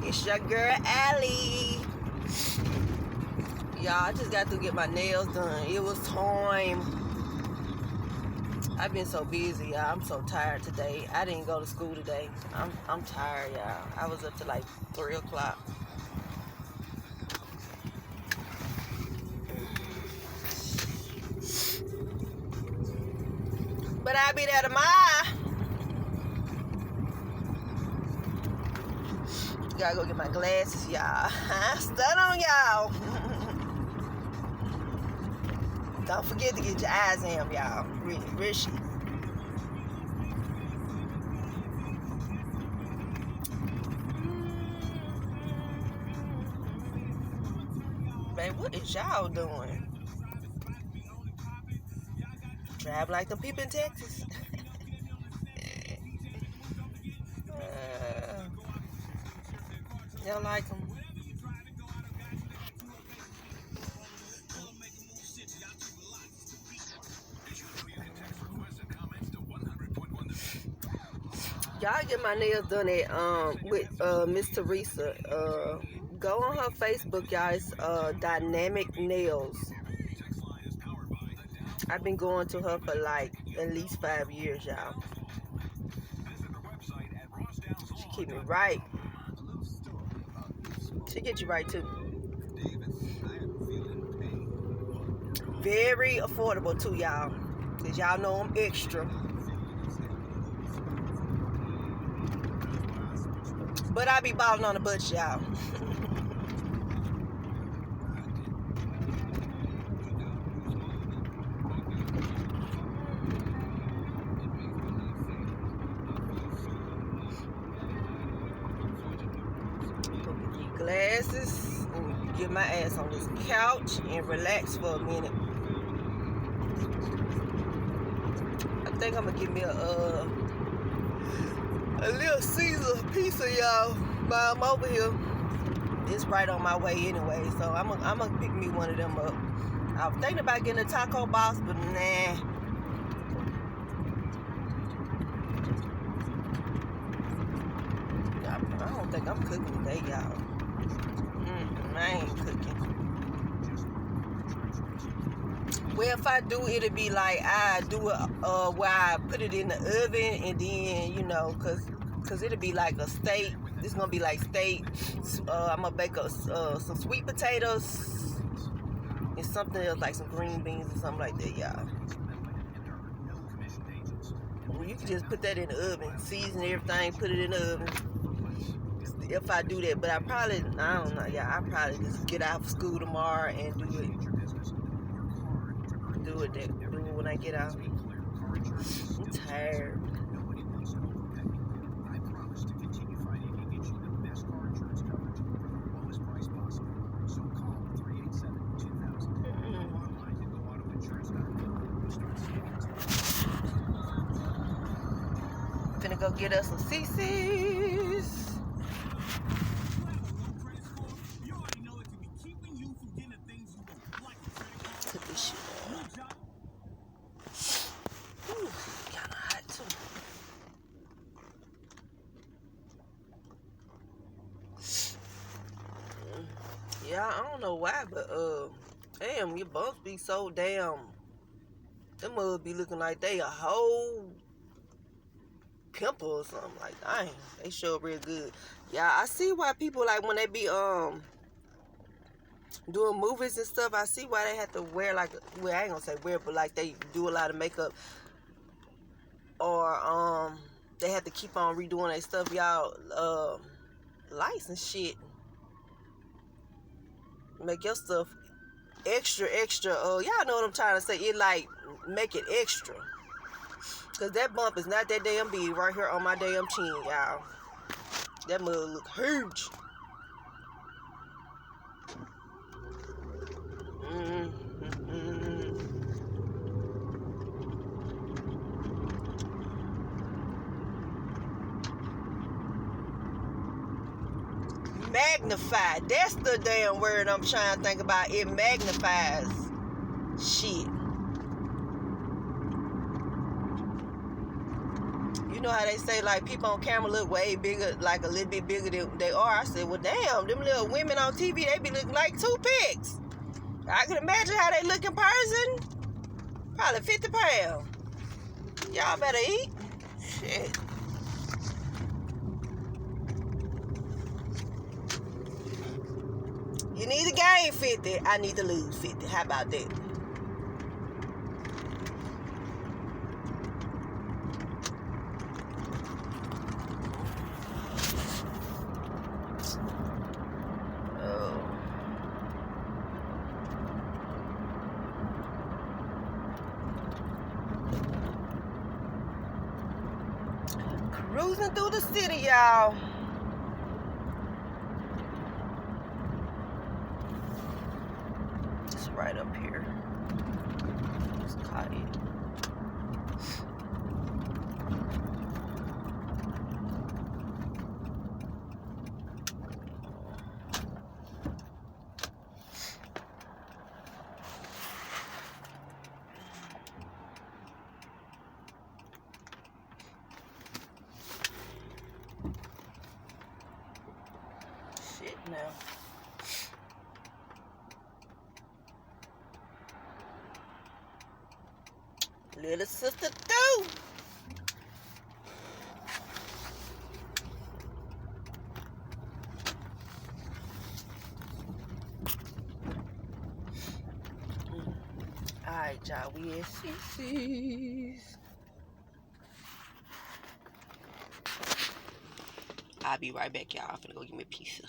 It's your girl Allie. Y'all, I just got to get my nails done. It was time. I've been so busy, y'all. I'm so tired today. I didn't go to school today. I'm tired, y'all. I was up to like 3 o'clock. But I'll be there tomorrow. Gotta go get my glasses, y'all. Stun on y'all. Don't forget to get your eyes in, y'all. Really shit. Man, what is y'all doing? Drive like the people in Texas. They don't like them. Y'all get my nails done at with Miss Teresa. Go on her Facebook, y'all. It's Dynamic Nails. I've been going to her for like at least 5 years, y'all. She keep me right. She get you right too. Very affordable too, y'all. Cause y'all know I'm extra. But I be balling on the butts, y'all. Glasses and get my ass on this couch and relax for a minute. I think I'm gonna give me a little Caesar pizza, y'all, while I'm over here. It's right on my way anyway, so I'm gonna pick me one of them up. I was thinking about getting a taco box, but nah. I don't think I'm cooking today, y'all. I ain't cooking. Well, if I do, it'll be like I do it where I put it in the oven, and then, you know, cause it'll be like a steak. This gonna be like steak. I'm gonna bake some sweet potatoes and something else, like some green beans or something like that, y'all. You can just put that in the oven, season everything, put it in the oven. If I do that, but I don't know, yeah, I probably just get out of school tomorrow and do it when I get out. I'm tired. Finna go get us some CC's. Put this shit on. Ooh, kinda hot too. Yeah, I don't know why, but damn, your bumps be so damn. Them must be looking like they a whole pimple or something. Like, dang, they show real good. Yeah, I see why people, like, when they be doing movies and stuff, I see why they have to wear, like, well, I ain't gonna say wear, but like they do a lot of makeup, or they have to keep on redoing their stuff, y'all. Lights and shit make your stuff extra. Y'all know what I'm trying to say. It like make it extra, cause that bump is not that damn big right here on my damn chin, y'all. That mug look huge. Magnified. That's the damn word I'm trying to think about. It magnifies shit. You know how they say, like, people on camera look way bigger, like a little bit bigger than they are. I said, well, damn, them little women on TV, they be looking like toothpicks. I can imagine how they look in person. Probably 50 pounds. Y'all better eat. Shit. You need to gain 50. I need to lose 50. How about that? Cruising through the city, y'all. It's right up here. Just caught it. Now, little sister too. Alright, y'all, we at CC's. I'll be right back, y'all. I'm finna go get me a pizza.